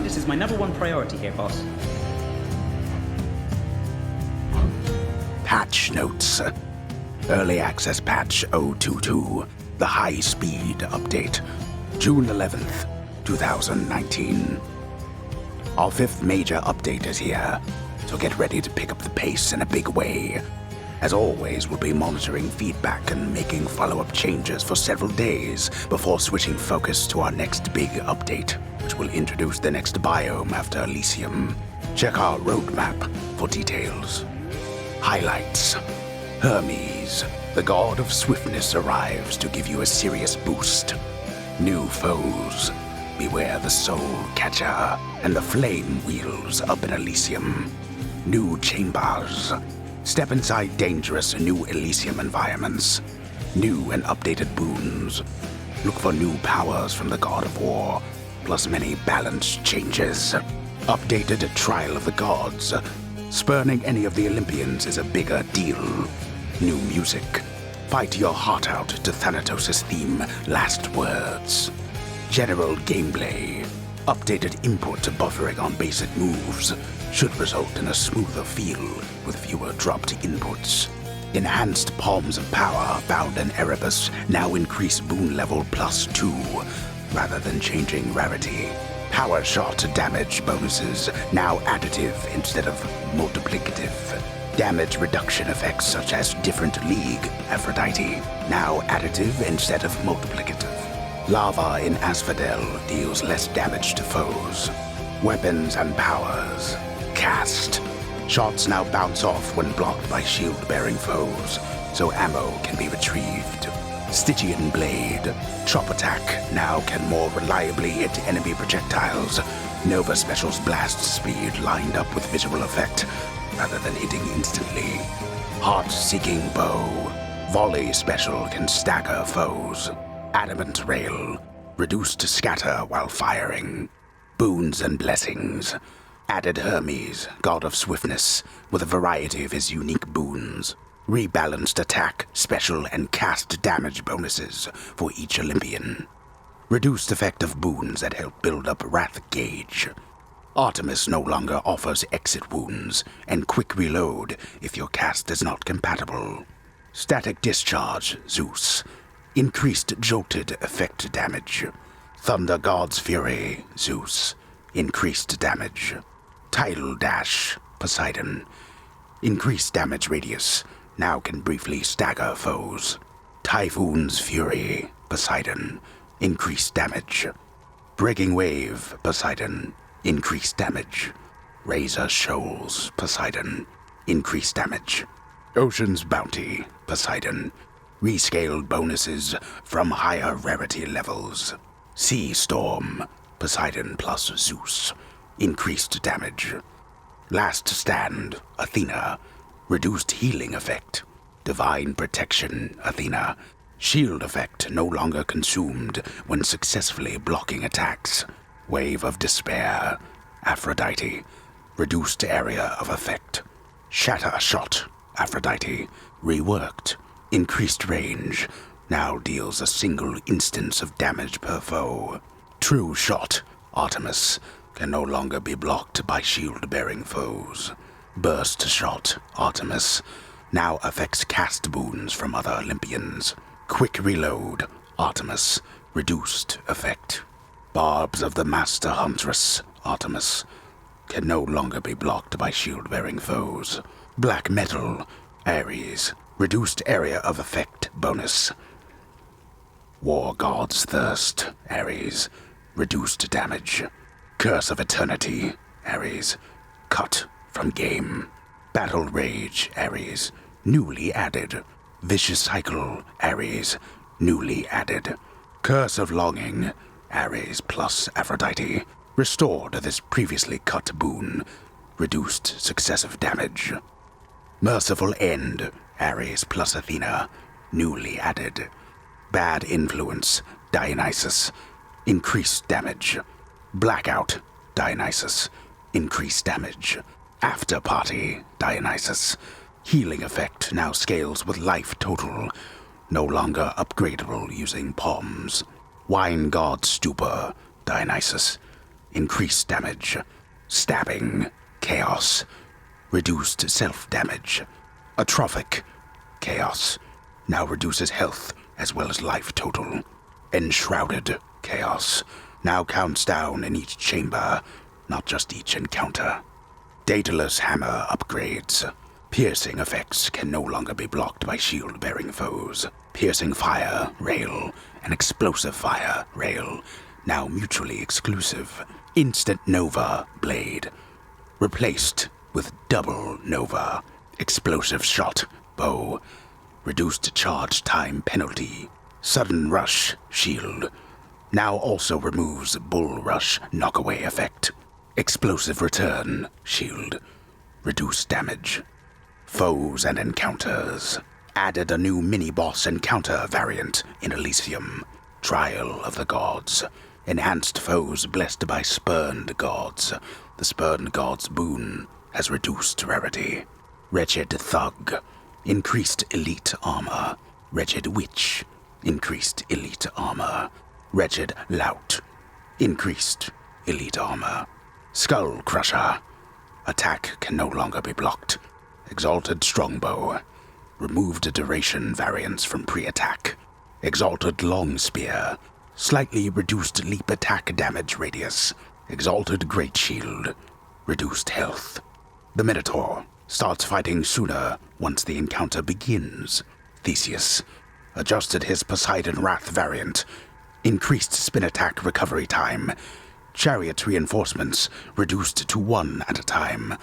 Practice is my #1 priority here, boss. Patch notes. Early access patch 022. The high-speed update. June 11th, 2019. Our 5th major update is here, so get ready to pick up the pace in a big way. As always, we'll be monitoring feedback and making follow-up changes for several days before switching focus to our next big update, which will introduce the next biome after Elysium. Check our roadmap for details. Highlights. Hermes, the god of swiftness, arrives to give you a serious boost. New foes. Beware the soul catcher and the flame wheels up in Elysium. New chambers. Step inside dangerous new Elysium environments. New and updated boons. Look for new powers from the God of War, plus many balance changes. Updated Trial of the Gods. Spurning any of the Olympians is a bigger deal. New music. Fight your heart out to Thanatos' theme, Last Words. General gameplay. Updated input buffering on basic moves should result in a smoother feel with fewer dropped inputs. Enhanced Palms of Power found in Erebus now increase boon level +2 rather than changing rarity. Power shot damage bonuses now additive instead of multiplicative. Damage reduction effects such as different league Aphrodite now additive instead of multiplicative. Lava in Asphodel deals less damage to foes. Weapons and powers. Cast. Shots now bounce off when blocked by shield-bearing foes, so ammo can be retrieved. Stygian Blade. Chop attack now can more reliably hit enemy projectiles. Nova Special's blast speed lined up with visual effect, rather than hitting instantly. Heart-seeking Bow. Volley Special can stagger foes. Adamant Rail. Reduced to scatter while firing. Boons and Blessings. Added Hermes, god of swiftness, with a variety of his unique boons. Rebalanced attack, special, and cast damage bonuses for each Olympian. Reduced effect of boons that help build up wrath gauge. Artemis no longer offers exit wounds, and quick reload if your cast is not compatible. Static Discharge, Zeus. Increased jolted effect damage. Thunder God's Fury, Zeus. Increased damage. Tidal Dash, Poseidon. Increased damage radius. Now can briefly stagger foes. Typhoon's Fury, Poseidon. Increased damage. Breaking Wave, Poseidon. Increased damage. Razor Shoals, Poseidon. Increased damage. Ocean's Bounty, Poseidon. Rescaled bonuses from higher rarity levels. Sea Storm, Poseidon plus Zeus. Increased damage. Last Stand, Athena. Reduced healing effect. Divine Protection, Athena. Shield effect no longer consumed when successfully blocking attacks. Wave of Despair, Aphrodite. Reduced area of effect. Shatter Shot, Aphrodite. Reworked. Increased range. Now deals a single instance of damage per foe. True Shot, Artemis. Can no longer be blocked by shield-bearing foes. Burst Shot, Artemis. Now affects cast boons from other Olympians. Quick Reload, Artemis. Reduced effect. Barbs of the Master Huntress, Artemis. Can no longer be blocked by shield-bearing foes. Black Metal, Ares. Reduced area of effect bonus. War God's Thirst, Ares. Reduced damage. Curse of Eternity, Ares. Cut from game. Battle Rage, Ares. Newly added. Vicious Cycle, Ares. Newly added. Curse of Longing, Ares plus Aphrodite. Restored this previously cut boon. Reduced successive damage. Merciful End, Ares plus Athena. Newly added. Bad Influence, Dionysus. Increased damage. Blackout, Dionysus. Increased damage. After Party, Dionysus. Healing effect now scales with life total. No longer upgradable using palms. Wine God Stupor, Dionysus. increased damage. Stabbing, chaos. Reduced self-damage. Atrophic, chaos. Now reduces health as well as life total. Enshrouded, chaos. Now counts down in each chamber, not just each encounter. Daedalus hammer upgrades. Piercing effects can no longer be blocked by shield-bearing foes. Piercing fire, rail, and explosive fire, rail, now mutually exclusive. Instant Nova blade. Replaced with double Nova. Explosive shot, bow. Reduced charge time penalty. Sudden rush, shield. Now also removes bull rush knockaway effect. Explosive return, shield. Reduced damage. Foes and encounters. Added a new mini-boss encounter variant in Elysium. Trial of the Gods. Enhanced foes blessed by spurned gods. The spurned god's boon has reduced rarity. Wretched Thug. Increased elite armor. Wretched Witch. Increased elite armor. Wretched Lout. Increased elite armor. Skull Crusher. Attack can no longer be blocked. Exalted Strongbow. Removed duration variance from pre-attack. Exalted Long Spear. Slightly reduced leap attack damage radius. Exalted Great Shield. Reduced health. The Minotaur starts fighting sooner once the encounter begins. Theseus adjusted his Poseidon Wrath variant. Increased spin attack recovery time. Chariot reinforcements reduced to 1 at a time.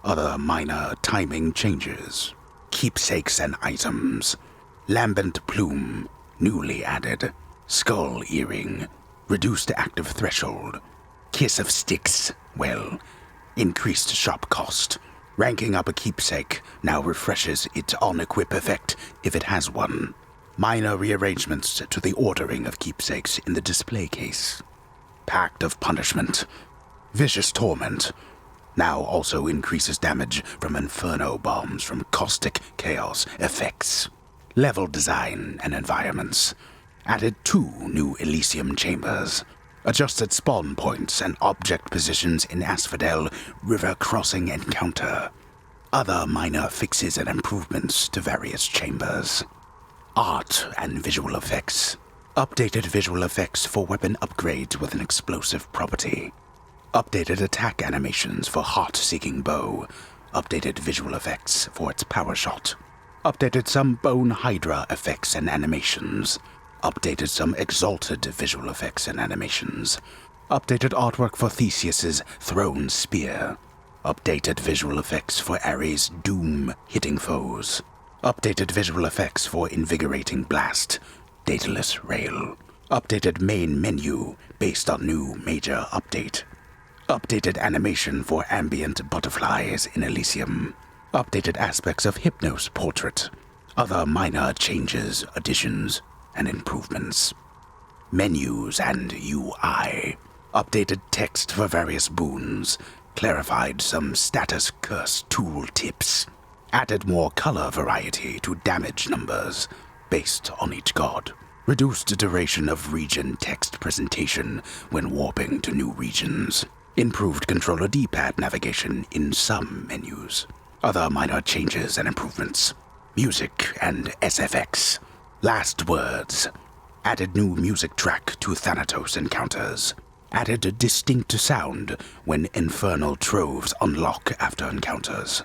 Other minor timing changes. Keepsakes and Items. Lambent Plume, newly added. Skull Earring, reduced active threshold. Kiss of Sticks, well, increased shop cost. Ranking up a keepsake now refreshes its on-equip effect if it has one. Minor rearrangements to the ordering of keepsakes in the display case. Pact of Punishment. Vicious Torment. Now also increases damage from inferno bombs from caustic chaos effects. Level design and environments. Added 2 new Elysium chambers. Adjusted spawn points and object positions in Asphodel River Crossing encounter. Other minor fixes and improvements to various chambers. Art and visual effects. Updated visual effects for weapon upgrades with an explosive property. Updated attack animations for heart-seeking bow. Updated visual effects for its power shot. Updated some bone hydra effects and animations. Updated some exalted visual effects and animations. Updated artwork for Theseus's thrown spear. Updated visual effects for Ares' doom hitting foes. Updated visual effects for invigorating blast. Daedalus rail. Updated main menu based on new major update. Updated animation for ambient butterflies in Elysium. Updated aspects of Hypnos portrait. Other minor changes, additions, and improvements. Menus and UI. Updated text for various boons. Clarified some status curse tool tips. Added more color variety to damage numbers based on each god. Reduced duration of region text presentation when warping to new regions. Improved controller D-pad navigation in some menus. Other minor changes and improvements. Music and SFX. Last words. Added new music track to Thanatos encounters. Added a distinct sound when infernal troves unlock after encounters.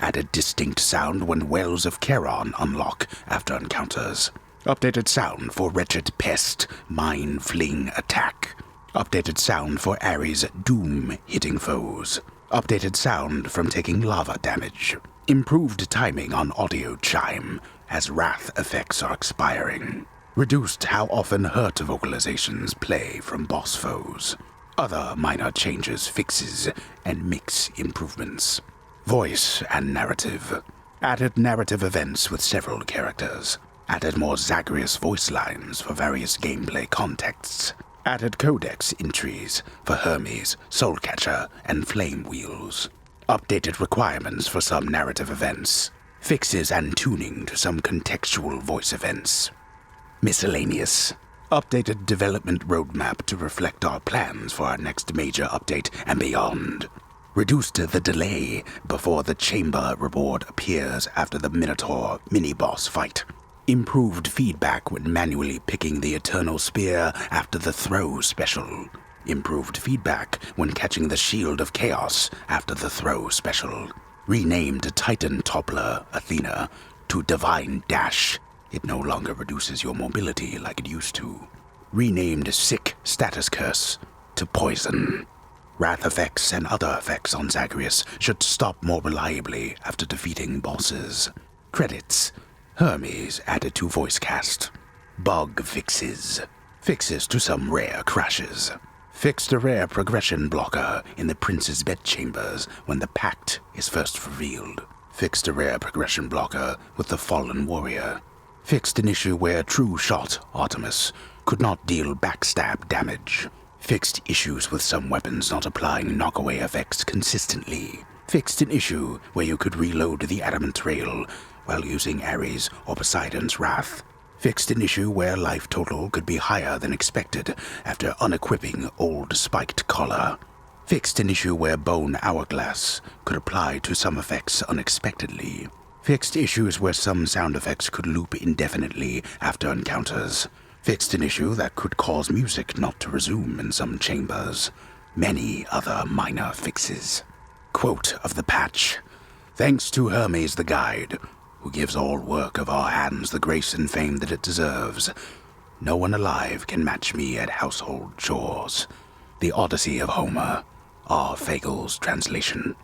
Added distinct sound when wells of Charon unlock after encounters. Updated sound for Wretched Pest Mine Fling Attack. Updated sound for Ares' doom hitting foes. Updated sound from taking lava damage. Improved timing on audio chime as wrath effects are expiring. Reduced how often hurt vocalizations play from boss foes. Other minor changes, fixes, and mix improvements. Voice and narrative. Added narrative events with several characters. Added more Zagreus voice lines for various gameplay contexts. Added codex entries for Hermes, Soulcatcher, and Flame Wheels. Updated requirements for some narrative events. Fixes and tuning to some contextual voice events. Miscellaneous Updated development roadmap to reflect our plans for our next major update and beyond. Reduced the delay before the chamber reward appears after the Minotaur mini-boss fight. Improved feedback when manually picking the Eternal Spear after the throw special. Improved feedback when catching the Shield of Chaos after the throw special. Renamed Titan Toppler Athena to Divine Dash. It no longer reduces your mobility like it used to. Renamed Sick Status Curse to Poison. Wrath effects and other effects on Zagreus should stop more reliably after defeating bosses. Credits. Hermes added to voice cast. Bug fixes. Fixes to some rare crashes. Fixed a rare progression blocker in the Prince's bedchambers when the Pact is first revealed. Fixed a rare progression blocker with the Fallen Warrior. Fixed an issue where True Shot Artemis could not deal backstab damage. Fixed issues with some weapons not applying knockaway effects consistently. Fixed an issue where you could reload the Adamant Rail while using Ares or Poseidon's Wrath. Fixed an issue where life total could be higher than expected after unequipping Old Spiked Collar. Fixed an issue where Bone Hourglass could apply to some effects unexpectedly. Fixed issues where some sound effects could loop indefinitely after encounters. Fixed an issue that could cause music not to resume in some chambers. Many other minor fixes. Quote of the patch. Thanks to Hermes the Guide, who gives all work of our hands the grace and fame that it deserves. No one alive can match me at household chores. The Odyssey of Homer, R. Fagel's translation.